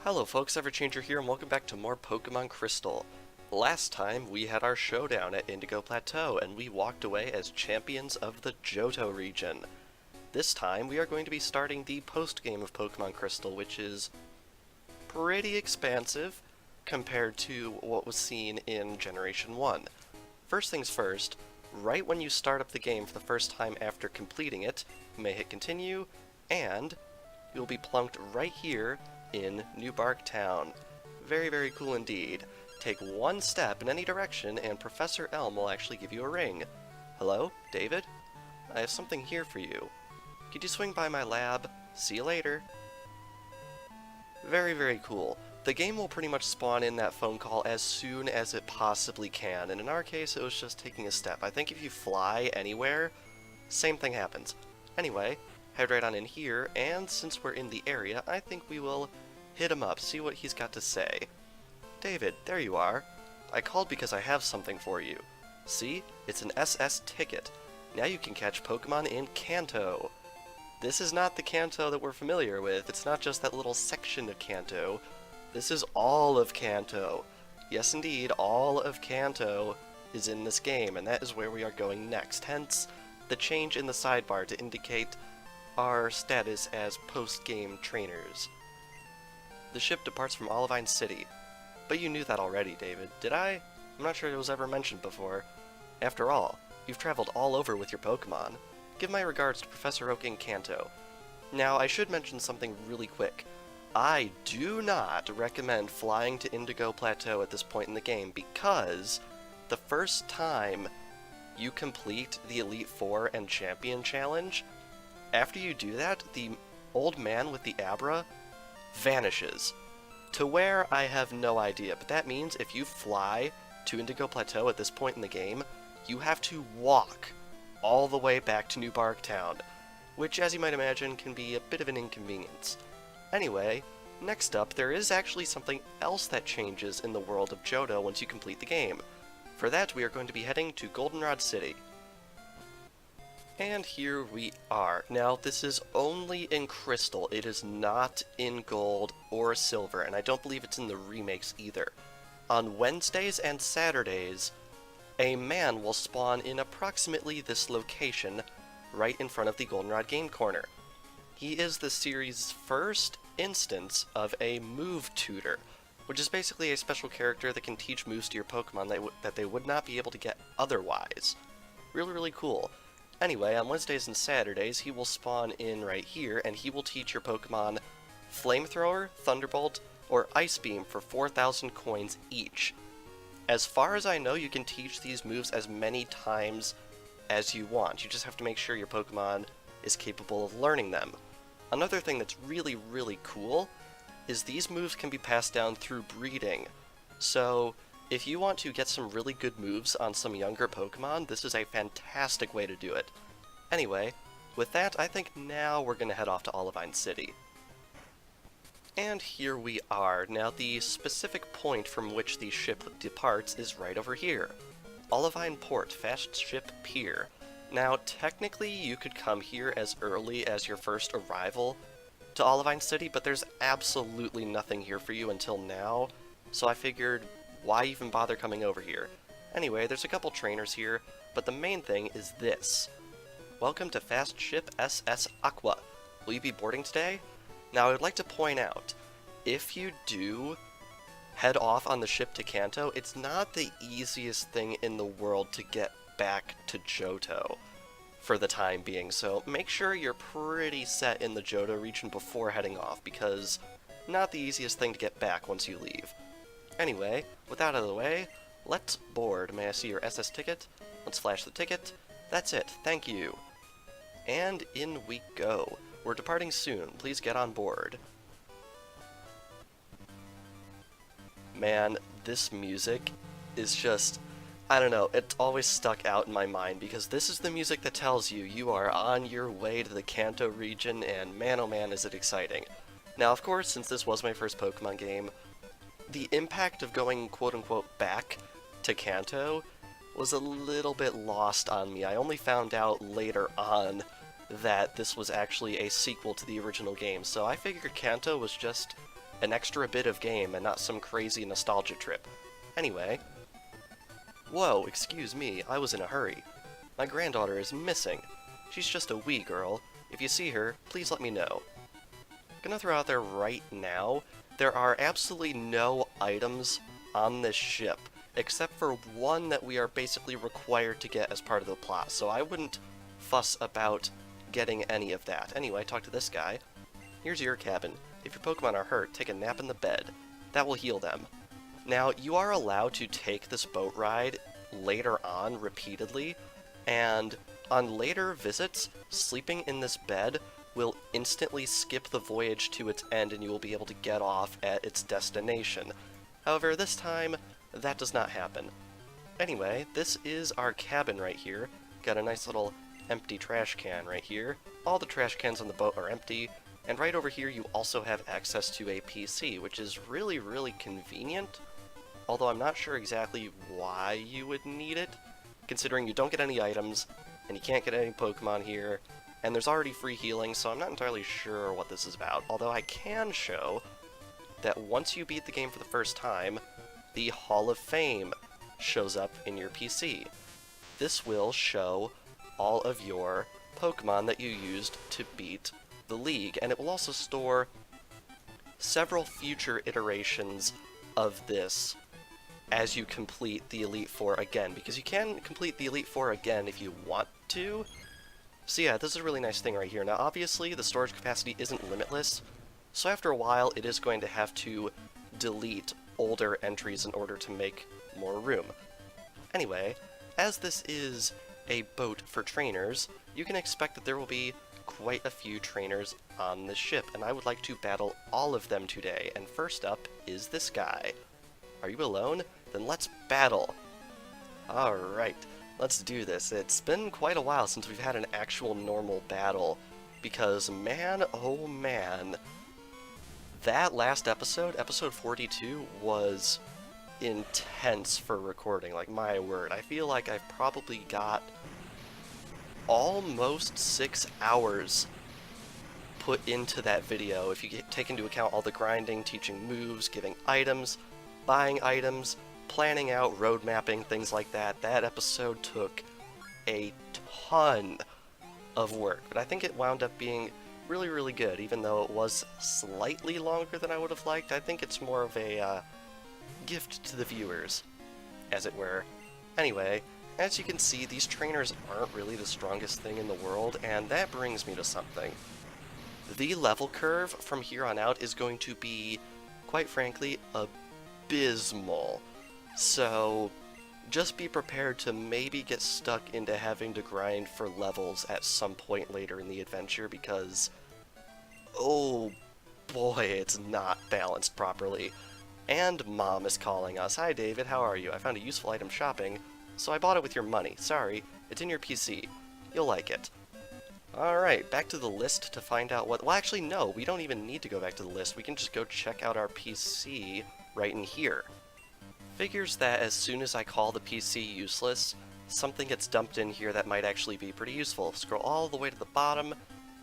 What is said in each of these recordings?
Hello folks, Everchanger here, and welcome back to more Pokemon Crystal. Last time, we had our showdown at Indigo Plateau, and we walked away as champions of the Johto region. This time, we are going to be starting the post-game of Pokemon Crystal, which is pretty expansive compared to what was seen in Generation 1. First things first, right when you start up the game for the first time after completing it, you may hit continue, and you'll be plunked right here in New Bark Town. Very, very cool indeed. Take one step in any direction and Professor Elm will actually give you a ring. Hello, David? I have something here for you. Could you swing by my lab? See you later. Very, very cool. The game will pretty much spawn in that phone call as soon as it possibly can, and in our case it was just taking a step. I think if you fly anywhere, same thing happens. Anyway, head right on in here, and since we're in the area, I think we will hit him up, see what he's got to say. David, there you are. I called because I have something for you. See? It's an SS ticket. Now you can catch Pokemon in Kanto. This is not the Kanto that we're familiar with. It's not just that little section of Kanto. This is all of Kanto. Yes, indeed, all of Kanto is in this game, and that is where we are going next. Hence, the change in the sidebar to indicate our status as post-game trainers. The ship departs from Olivine City. But you knew that already, David. Did I? I'm not sure it was ever mentioned before. After all, you've traveled all over with your Pokemon. Give my regards to Professor Oak in Kanto. Now, I should mention something really quick. I do not recommend flying to Indigo Plateau at this point in the game because the first time you complete the Elite Four and Champion Challenge, after you do that, the old man with the Abra vanishes. To where, I have no idea, but that means if you fly to Indigo Plateau at this point in the game, you have to walk all the way back to New Bark Town, which, as you might imagine, can be a bit of an inconvenience. Anyway, next up, there is actually something else that changes in the world of Johto once you complete the game. For that, we are going to be heading to Goldenrod City. And here we are. Now, this is only in Crystal. It is not in Gold or Silver, and I don't believe it's in the remakes either. On Wednesdays and Saturdays, a man will spawn in approximately this location, right in front of the Goldenrod Game Corner. He is the series' first instance of a move tutor, which is basically a special character that can teach moves to your Pokemon that they would not be able to get otherwise. Really, really cool. Anyway, on Wednesdays and Saturdays, he will spawn in right here, and he will teach your Pokemon Flamethrower, Thunderbolt, or Ice Beam for 4,000 coins each. As far as I know, you can teach these moves as many times as you want. You just have to make sure your Pokemon is capable of learning them. Another thing that's really, really cool is these moves can be passed down through breeding. So, if you want to get some really good moves on some younger Pokemon, this is a fantastic way to do it. Anyway, with that, I think now we're going to head off to Olivine City. And here we are. Now, the specific point from which the ship departs is right over here. Olivine Port, Fast Ship Pier. Now, technically, you could come here as early as your first arrival to Olivine City, but there's absolutely nothing here for you until now, so I figured, why even bother coming over here? Anyway, there's a couple trainers here, but the main thing is this. Welcome to Fast Ship SS Aqua. Will you be boarding today? Now, I would like to point out, if you do head off on the ship to Kanto, it's not the easiest thing in the world to get back to Johto for the time being, so make sure you're pretty set in the Johto region before heading off, because not the easiest thing to get back once you leave. Anyway, with that out of the way, let's board. May I see your SS ticket? Let's flash the ticket. That's it, thank you. And in we go. We're departing soon, please get on board. Man, this music is just, I don't know, it's always stuck out in my mind because this is the music that tells you you are on your way to the Kanto region, and man oh man is it exciting. Now, of course, since this was my first Pokemon game, the impact of going quote-unquote back to Kanto was a little bit lost on me. I only found out later on that this was actually a sequel to the original game, so I figured Kanto was just an extra bit of game and not some crazy nostalgia trip. Anyway, whoa, excuse me, I was in a hurry. My granddaughter is missing. She's just a wee girl. If you see her, please let me know. Gonna throw out there right now, there are absolutely no items on this ship, except for one that we are basically required to get as part of the plot, so I wouldn't fuss about getting any of that. Anyway, talk to this guy. Here's your cabin. If your Pokemon are hurt, take a nap in the bed. That will heal them. Now, you are allowed to take this boat ride later on repeatedly, and on later visits, sleeping in this bed will instantly skip the voyage to its end and you will be able to get off at its destination. However, this time, that does not happen. Anyway, this is our cabin right here. Got a nice little empty trash can right here. All the trash cans on the boat are empty, and right over here you also have access to a PC, which is really, really convenient, although I'm not sure exactly why you would need it, considering you don't get any items, and you can't get any Pokemon here, and there's already free healing, so I'm not entirely sure what this is about, although I can show that once you beat the game for the first time, the Hall of Fame shows up in your PC. This will show all of your Pokemon that you used to beat the league, and it will also store several future iterations of this as you complete the Elite Four again, because you can complete the Elite Four again if you want to. So yeah, this is a really nice thing right here. Now obviously the storage capacity isn't limitless, so after a while it is going to have to delete older entries in order to make more room. Anyway, as this is a boat for trainers, you can expect that there will be quite a few trainers on the ship, and I would like to battle all of them today. And first up is this guy. Are you alone? Then let's battle! Alright, let's do this. It's been quite a while since we've had an actual normal battle, because man, oh man, that last episode, episode 42, was intense for recording, like my word. I feel like I've probably got almost 6 hours put into that video if you take into account all the grinding, teaching moves, giving items, buying items, planning out, road mapping, things like that. That episode took a ton of work, but I think it wound up being really, really good, even though it was slightly longer than I would have liked. I think it's more of a gift to the viewers, as it were. Anyway, as you can see, these trainers aren't really the strongest thing in the world, and that brings me to something. The level curve from here on out is going to be, quite frankly, abysmal. So just be prepared to maybe get stuck into having to grind for levels at some point later in the adventure, because, oh boy, it's not balanced properly. And Mom is calling us. Hi David, how are you? I found a useful item shopping, so I bought it with your money. Sorry, it's in your PC. You'll like it. Alright, back to the list to find out what... Well, actually, no, we don't even need to go back to the list. We can just go check out our PC right in here. Figures that as soon as I call the PC useless, something gets dumped in here that might actually be pretty useful. Scroll all the way to the bottom,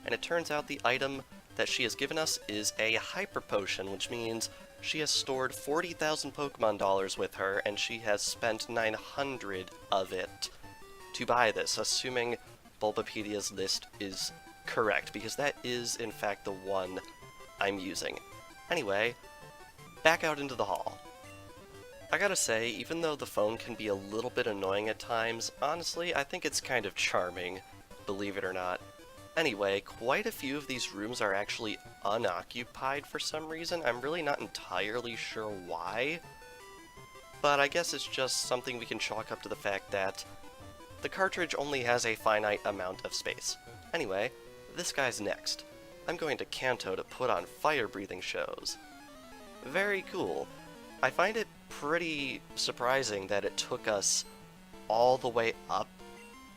and it turns out the item that she has given us is a Hyper Potion, which means she has stored 40,000 Pokemon dollars with her, and she has spent 900 of it to buy this, assuming Bulbapedia's list is correct, because that is, in fact, the one I'm using. Anyway, back out into the hall. I gotta say, even though the phone can be a little bit annoying at times, honestly, I think it's kind of charming, believe it or not. Anyway, quite a few of these rooms are actually unoccupied for some reason. I'm really not entirely sure why, but I guess it's just something we can chalk up to the fact that the cartridge only has a finite amount of space. Anyway, this guy's next. I'm going to Kanto to put on fire-breathing shows. Very cool. I find it pretty surprising that it took us all the way up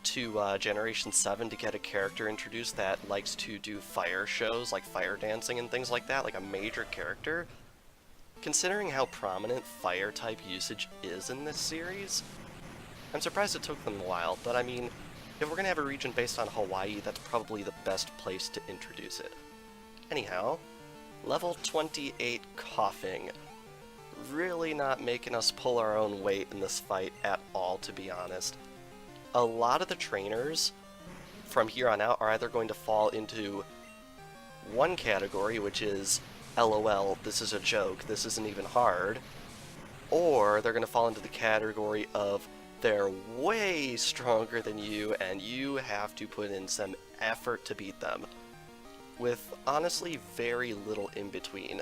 to Generation 7 to get a character introduced that likes to do fire shows, like fire dancing and things like that, like a major character. Considering how prominent fire-type usage is in this series, I'm surprised it took them a while, but I mean, if we're gonna have a region based on Hawaii, that's probably the best place to introduce it. Anyhow, Level 28 Coughing. Really not making us pull our own weight in this fight at all, to be honest. A lot of the trainers from here on out are either going to fall into one category, which is LOL, this is a joke, this isn't even hard, or they're going to fall into the category of they're way stronger than you and you have to put in some effort to beat them, with honestly very little in between.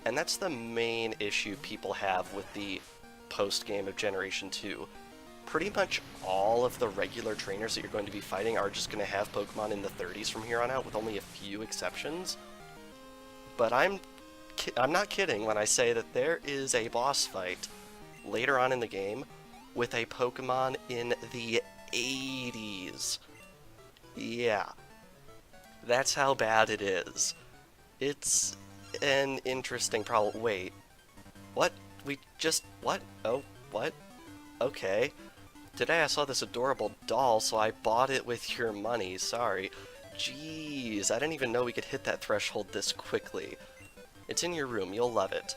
And that's the main issue people have with the post-game of Generation 2. Pretty much all of the regular trainers that you're going to be fighting are just going to have Pokemon in the 30s from here on out, with only a few exceptions. But I'm not kidding when I say that there is a boss fight later on in the game with a Pokemon in the 80s. Yeah. That's how bad it is. It's an interesting problem. Wait. What? What? Oh, what? Okay. Today I saw this adorable doll, so I bought it with your money. Sorry. Jeez, I didn't even know we could hit that threshold this quickly. It's in your room, you'll love it.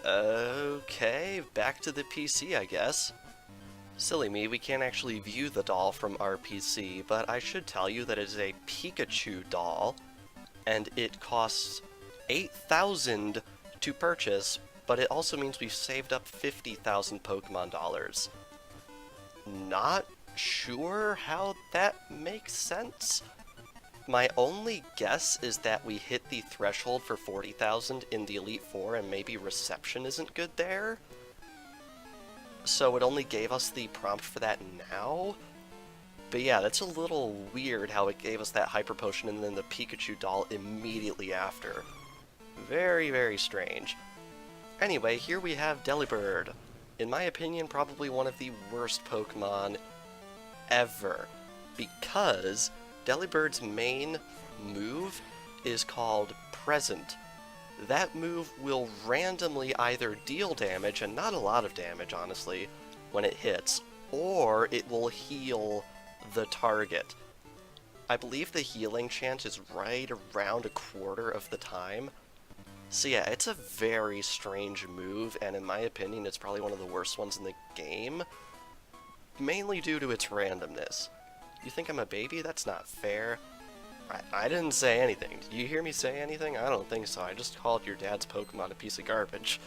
Okay, back to the PC, I guess. Silly me, we can't actually view the doll from our PC, but I should tell you that it is a Pikachu doll, and it costs 8,000 to purchase, but it also means we've saved up 50,000 Pokemon dollars. Not sure how that makes sense. My only guess is that we hit the threshold for 40,000 in the Elite Four and maybe reception isn't good there. So it only gave us the prompt for that now. But yeah, that's a little weird how it gave us that Hyper Potion and then the Pikachu doll immediately after. Very, very strange. Anyway, here we have Delibird. In my opinion, probably one of the worst Pokemon ever, because Delibird's main move is called Present. That move will randomly either deal damage, and not a lot of damage, honestly, when it hits, or it will heal the target. I believe the healing chance is right around a quarter of the time. So yeah, it's a very strange move, and in my opinion, it's probably one of the worst ones in the game, mainly due to its randomness. You think I'm a baby? That's not fair. I didn't say anything. Did you hear me say anything? I don't think so. I just called your dad's Pokemon a piece of garbage.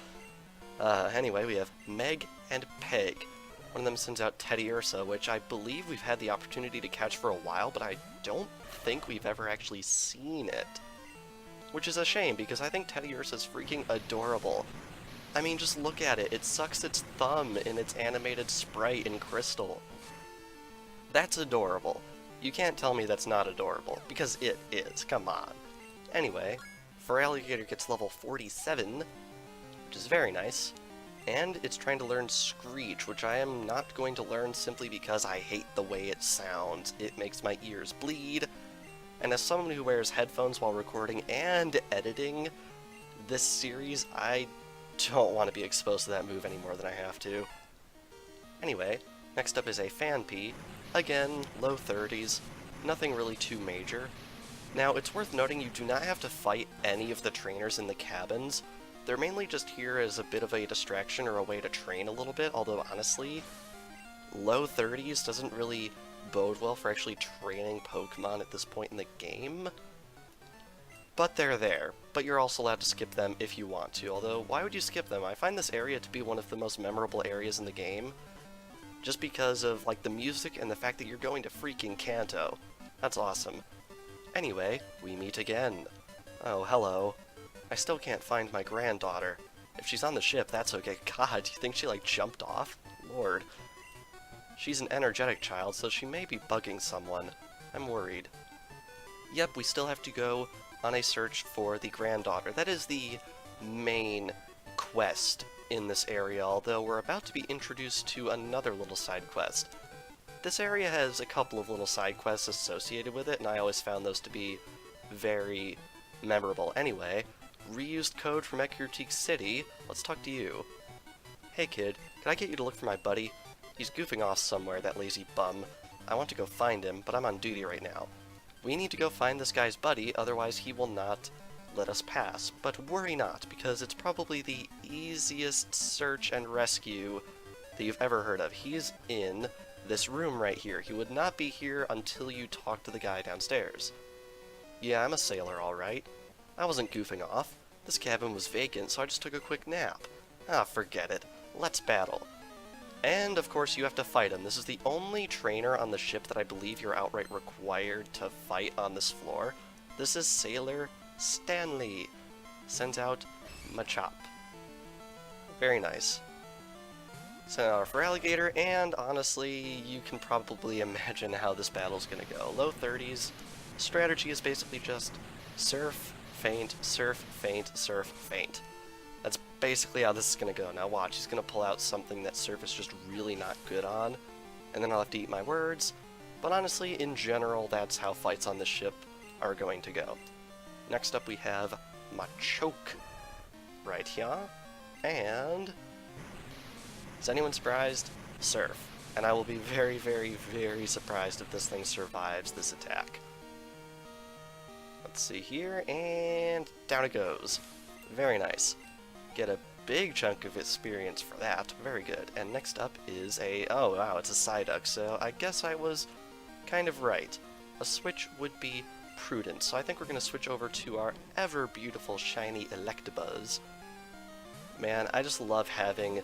Anyway, we have Meg and Peg. One of them sends out Teddiursa, which I believe we've had the opportunity to catch for a while, but I don't think we've ever actually seen it. Which is a shame, because I think Teddiursa is freaking adorable. I mean, just look at it. It sucks its thumb in its animated sprite in Crystal. That's adorable. You can't tell me that's not adorable, because it is. Come on. Anyway, Feraligatr gets level 47, which is very nice, and it's trying to learn Screech, which I am not going to learn simply because I hate the way it sounds. It makes my ears bleed, and as someone who wears headphones while recording and editing this series, I don't want to be exposed to that move any more than I have to. Anyway, next up is a Phanpy. Again, low 30s, nothing really too major. Now, it's worth noting you do not have to fight any of the trainers in the cabins. They're mainly just here as a bit of a distraction or a way to train a little bit, although honestly, low 30s doesn't really bode well for actually training Pokemon at this point in the game. But they're there, but you're also allowed to skip them if you want to, although why would you skip them? I find this area to be one of the most memorable areas in the game, just because of, like, the music and the fact that you're going to freaking Kanto. That's awesome. Anyway, we meet again. Oh, hello. I still can't find my granddaughter. If she's on the ship, that's okay. God, do you think she, like, jumped off? Lord. She's an energetic child, so she may be bugging someone. I'm worried. Yep, we still have to go on a search for the granddaughter. That is the main quest in this area, although we're about to be introduced to another little side quest. This area has a couple of little side quests associated with it, and I always found those to be very memorable. Anyway, reused code from Ecruteak City. Let's talk to you. Hey kid, can I get you to look for my buddy? He's goofing off somewhere, that lazy bum. I want to go find him, but I'm on duty right now. We need to go find this guy's buddy, otherwise he will not let us pass. But worry not, because it's probably the easiest search and rescue that you've ever heard of. He's in this room right here. He would not be here until you talk to the guy downstairs. Yeah, I'm a sailor, alright. I wasn't goofing off. This cabin was vacant, so I just took a quick nap. Ah, forget it. Let's battle. And, of course, you have to fight him. This is the only trainer on the ship that I believe you're outright required to fight on this floor. This is Sailor Stanley. Sends out Machop. Very nice. Send out for Alligator, and honestly, you can probably imagine how this battle's gonna go. Low 30s. Strategy is basically just surf, feint, surf, feint, surf, feint. That's basically how this is going to go. Now watch, he's going to pull out something that Surf is just really not good on, and then I'll have to eat my words. But honestly, in general, that's how fights on this ship are going to go. Next up we have Machoke right here, and is anyone surprised? Surf. And I will be very, very, very surprised if this thing survives this attack. Let's see here, and down it goes. Very nice. Get a big chunk of experience for that. Very good. And next up is a... oh, wow, it's a Psyduck, so I guess I was kind of right. A switch would be prudent, so I think we're going to switch over to our ever-beautiful, shiny Electabuzz. Man, I just love having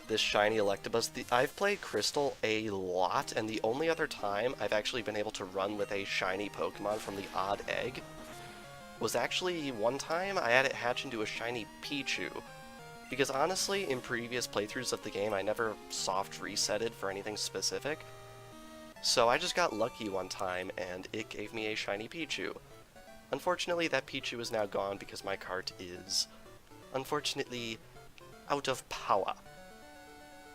this shiny Electabuzz. I've played Crystal a lot, and the only other time I've actually been able to run with a shiny Pokemon from the Odd Egg was actually one time I had it hatch into a shiny Pichu. Because honestly, in previous playthroughs of the game, I never soft resetted for anything specific. So I just got lucky one time, and it gave me a shiny Pichu. Unfortunately, that Pichu is now gone because my cart is, unfortunately, out of power.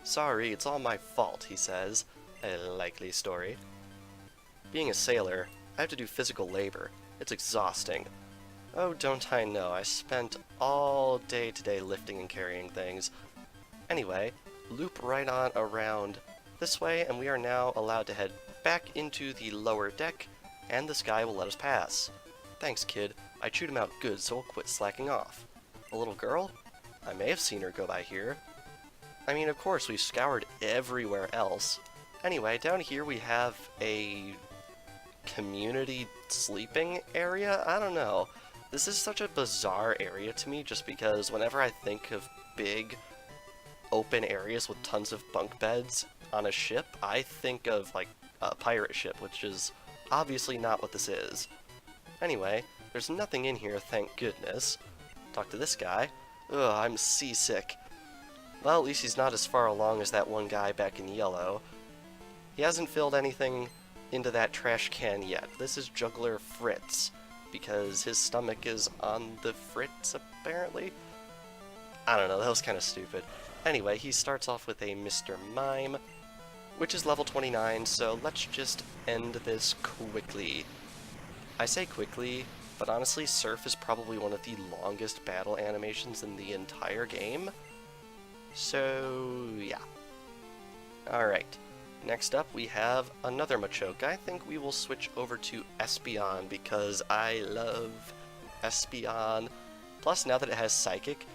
Sorry, it's all my fault, he says. A likely story. Being a sailor, I have to do physical labor. It's exhausting. Oh, don't I know, I spent all day today lifting and carrying things. Anyway, loop right on around this way, and we are now allowed to head back into the lower deck, and this guy will let us pass. Thanks, kid. I chewed him out good, so we'll quit slacking off. A little girl? I may have seen her go by here. I mean, of course, we've scoured everywhere else. Anyway, down here we have a community sleeping area? I don't know. This is such a bizarre area to me just because whenever I think of big open areas with tons of bunk beds on a ship, I think of like a pirate ship, which is obviously not what this is. Anyway, there's nothing in here, thank goodness. Talk to this guy. Ugh, I'm seasick. Well, at least he's not as far along as that one guy back in yellow. He hasn't filled anything into that trash can yet. This is Juggler Fritz, because his stomach is on the fritz, apparently? I don't know, that was kind of stupid. Anyway, he starts off with a Mr. Mime, which is level 29, so let's just end this quickly. I say quickly, but honestly, Surf is probably one of the longest battle animations in the entire game. So, yeah. Alright. Next up, we have another Machoke. I think we will switch over to Espeon because I love Espeon. Plus, now that it has Psychic,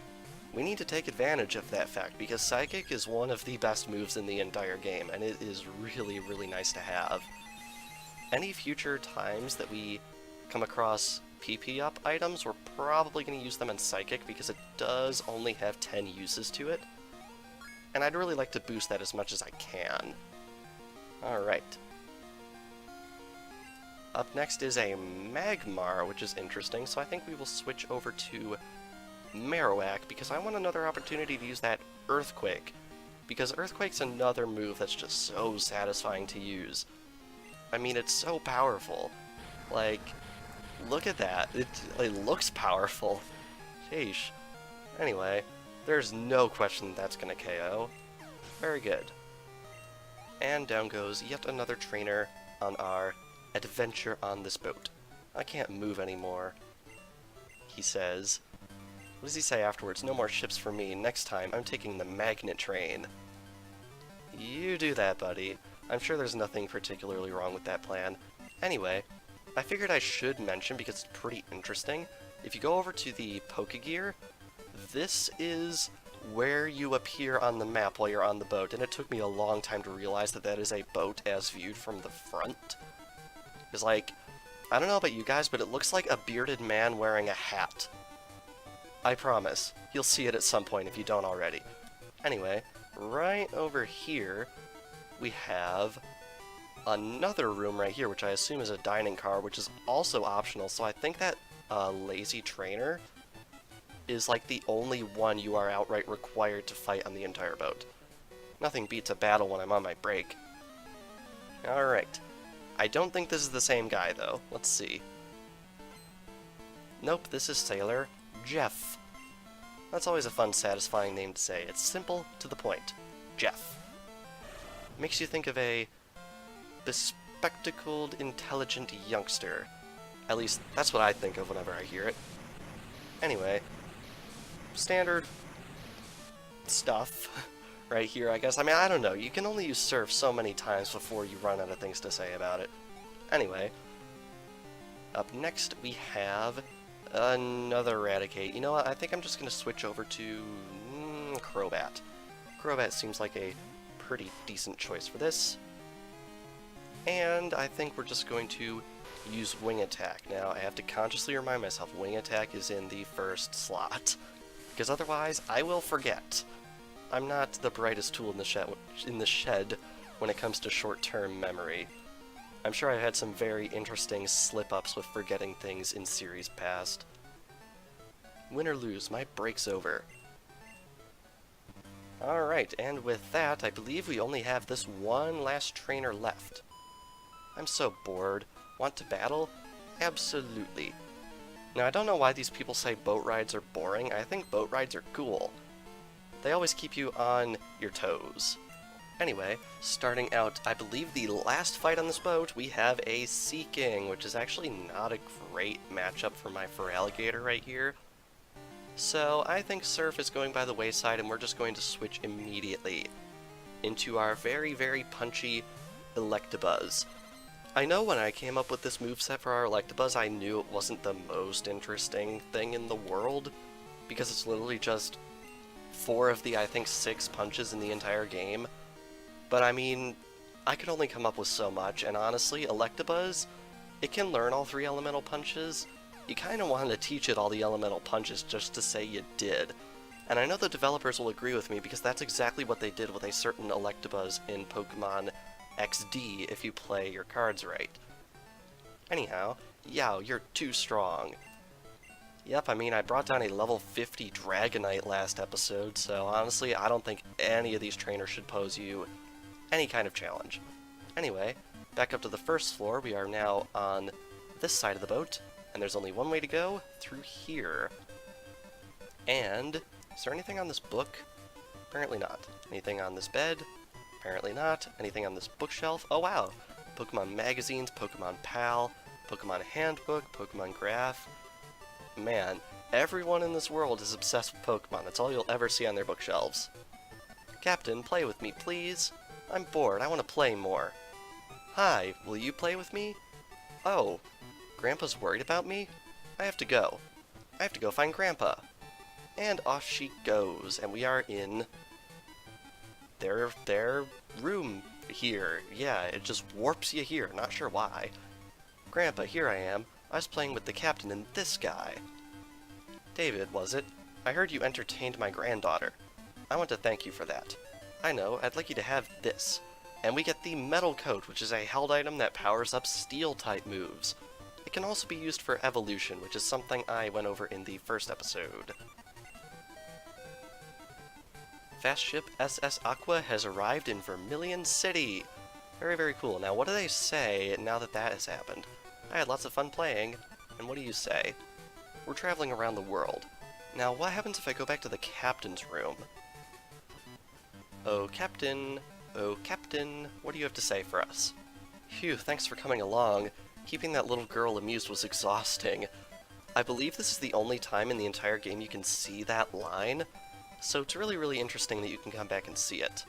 we need to take advantage of that fact because Psychic is one of the best moves in the entire game, and it is really, really nice to have. Any future times that we come across PP up items, we're probably going to use them in Psychic because it does only have 10 uses to it. And I'd really like to boost that as much as I can. Alright. Up next is a Magmar, which is interesting, so I think we will switch over to Marowak, because I want another opportunity to use that Earthquake. Because Earthquake's another move that's just so satisfying to use. I mean, it's so powerful. Like, look at that. It looks powerful. Sheesh. Anyway, there's no question that's gonna KO. Very good. And down goes yet another trainer on our adventure on this boat. I can't move anymore, he says. What does he say afterwards? No more ships for me. Next time, I'm taking the magnet train. You do that, buddy. I'm sure there's nothing particularly wrong with that plan. Anyway, I figured I should mention, because it's pretty interesting, if you go over to the Pokegear, this is where you appear on the map while you're on the boat, and it took me a long time to realize that that is a boat as viewed from the front. It's like, I don't know about you guys, but it looks like a bearded man wearing a hat. I promise. You'll see it at some point if you don't already. Anyway, right over here, we have another room right here, which I assume is a dining car, which is also optional, so I think that lazy trainer is like the only one you are outright required to fight on the entire boat. Nothing beats a battle when I'm on my break. Alright. I don't think this is the same guy, though. Let's see. Nope, this is Sailor Jeff. That's always a fun, satisfying name to say. It's simple, to the point. Jeff. Makes you think of a bespectacled, intelligent youngster. At least, that's what I think of whenever I hear it. Anyway, standard stuff right here, I guess. I mean, I don't know. You can only use surf so many times before you run out of things to say about it. Anyway, up next we have another Eradicate. You know what? I think I'm just going to switch over to Crobat. Crobat seems like a pretty decent choice for this. And I think we're just going to use Wing Attack. Now, I have to consciously remind myself Wing Attack is in the first slot, because otherwise I will forget. I'm not the brightest tool in the shed when it comes to short-term memory. I'm sure I've had some very interesting slip-ups with forgetting things in series past. Win or lose, my break's over. Alright, and with that, I believe we only have this one last trainer left. I'm so bored. Want to battle? Absolutely. Now, I don't know why these people say boat rides are boring. I think boat rides are cool. They always keep you on your toes. Anyway, starting out, I believe the last fight on this boat, we have a Sea King, which is actually not a great matchup for my Feraligatr right here. So I think Surf is going by the wayside, and we're just going to switch immediately into our very, very punchy Electabuzz. I know when I came up with this moveset for our Electabuzz, I knew it wasn't the most interesting thing in the world, because it's literally just 4 of the, I think, 6 punches in the entire game. But I mean, I could only come up with so much, and honestly, Electabuzz, it can learn all 3 elemental punches. You kind of wanted to teach it all the elemental punches just to say you did. And I know the developers will agree with me, because that's exactly what they did with a certain Electabuzz in Pokemon XD if you play your cards right. Anyhow, Yow, you're too strong. Yep, I mean, I brought down a level 50 Dragonite last episode, so honestly, I don't think any of these trainers should pose you any kind of challenge. Anyway, back up to the first floor. We are now on this side of the boat, and there's only one way to go, through here. And is there anything on this book? Apparently not. Anything on this bed? Apparently not. Anything on this bookshelf? Oh wow! Pokemon magazines, Pokemon Pal, Pokemon Handbook, Pokemon Graph. Man, everyone in this world is obsessed with Pokemon. That's all you'll ever see on their bookshelves. Captain, play with me, please. I'm bored. I want to play more. Hi, will you play with me? Oh, Grandpa's worried about me? I have to go. I have to go find Grandpa. And off she goes, and we are in their room here. Yeah, it just warps you here, not sure why. Grandpa, here I am. I was playing with the captain and this guy. David, was it? I heard you entertained my granddaughter. I want to thank you for that. I know, I'd like you to have this. And we get the Metal Coat, which is a held item that powers up Steel-type moves. It can also be used for evolution, which is something I went over in the first episode. Fast ship SS Aqua has arrived in Vermilion City. Very, very cool. Now, what do they say now that that has happened? I had lots of fun playing. And what do you say? We're traveling around the world. Now, what happens if I go back to the captain's room? Oh, Captain. Oh, Captain. What do you have to say for us? Phew, thanks for coming along. Keeping that little girl amused was exhausting. I believe this is the only time in the entire game you can see that line. So it's really, really interesting that you can come back and see it.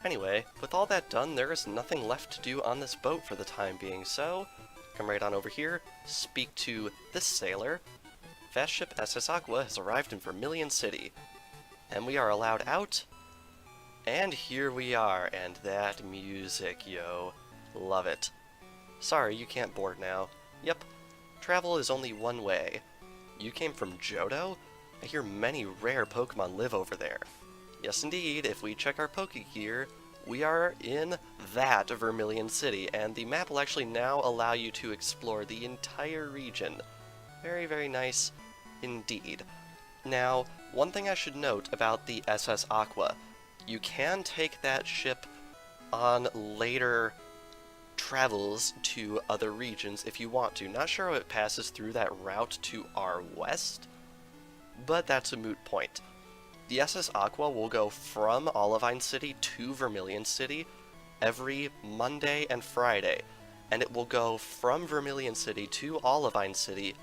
Anyway, with all that done, there is nothing left to do on this boat for the time being, so come right on over here, speak to this sailor. Fast ship SS Aqua has arrived in Vermilion City. And we are allowed out. And here we are, and that music, yo. Love it. Sorry, you can't board now. Yep, travel is only one way. You came from Johto? I hear many rare Pokemon live over there. Yes indeed, if we check our Pokegear, we are in that Vermilion City, and the map will actually now allow you to explore the entire region. Very, very nice indeed. Now, one thing I should note about the SS Aqua, you can take that ship on later travels to other regions if you want to. Not sure how it passes through that route to our west, but that's a moot point. The SS Aqua will go from Olivine City to Vermilion City every Monday and Friday, and it will go from Vermilion City to Olivine City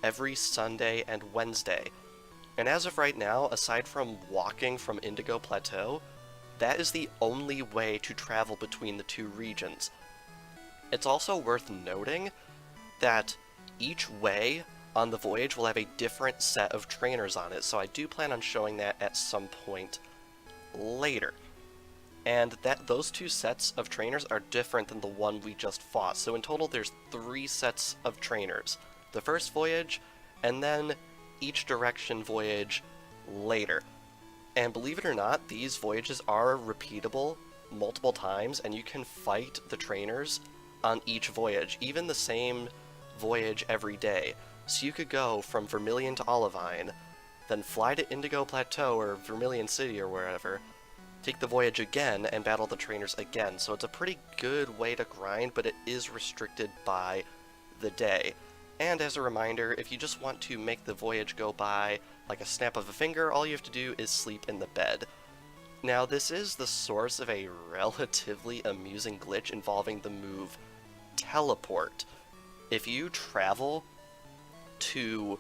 every Sunday and Wednesday. And as of right now, aside from walking from Indigo Plateau, that is the only way to travel between the two regions. It's also worth noting that each way on the voyage will have a different set of trainers on it, so I do plan on showing that at some point later. And those two sets of trainers are different than the one we just fought, so in total there's 3 sets of trainers. The first voyage, and then each direction voyage later. And believe it or not, these voyages are repeatable multiple times, and you can fight the trainers on each voyage, even the same voyage every day. So you could go from Vermilion to Olivine, then fly to Indigo Plateau or Vermilion City or wherever, take the voyage again, and battle the trainers again. So it's a pretty good way to grind, but it is restricted by the day. And as a reminder, if you just want to make the voyage go by like a snap of a finger, all you have to do is sleep in the bed. Now, this is the source of a relatively amusing glitch involving the move Teleport. If you travel to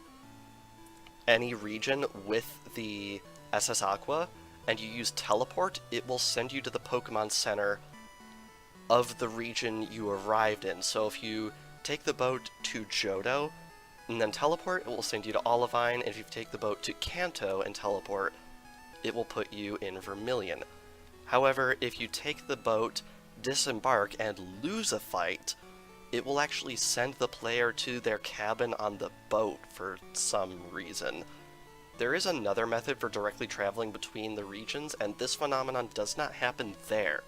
any region with the SS Aqua and you use Teleport, it will send you to the Pokemon Center of the region you arrived in. So if you take the boat to Johto and then teleport, it will send you to Olivine, and if you take the boat to Kanto and teleport, it will put you in Vermilion. However, if you take the boat, disembark, and lose a fight, it will actually send the player to their cabin on the boat for some reason. There is another method for directly traveling between the regions, and this phenomenon does not happen there.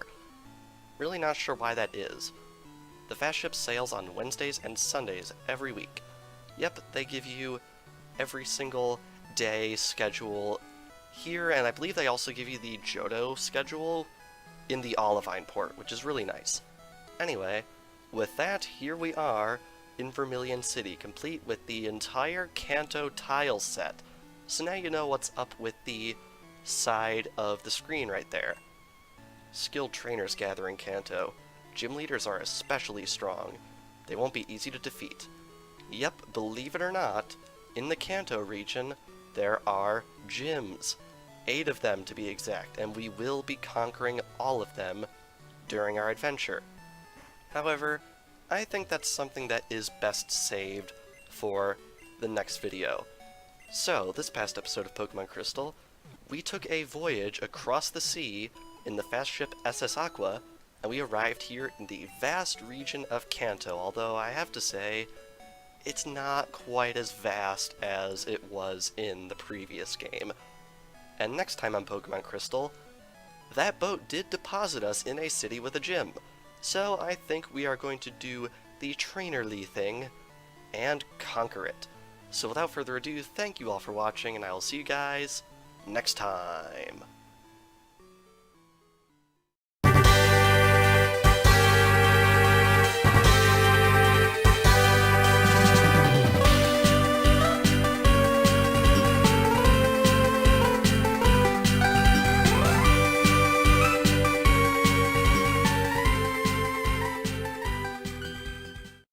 Really not sure why that is. The fast ship sails on Wednesdays and Sundays every week. Yep, they give you every single day schedule here, and I believe they also give you the Johto schedule in the Olivine port, which is really nice. Anyway, with that, here we are in Vermilion City, complete with the entire Kanto tile set. So now you know what's up with the side of the screen right there. Skilled trainers gather in Kanto. Gym leaders are especially strong. They won't be easy to defeat. Yep, believe it or not, in the Kanto region, there are gyms. 8 of them to be exact, and we will be conquering all of them during our adventure. However, I think that's something that is best saved for the next video. So, this past episode of Pokemon Crystal, we took a voyage across the sea in the fast ship SS Aqua, and we arrived here in the vast region of Kanto, although I have to say, it's not quite as vast as it was in the previous game. And next time on Pokemon Crystal, that boat did deposit us in a city with a gym, so I think we are going to do the trainerly thing and conquer it. So without further ado, thank you all for watching, and I will see you guys next time.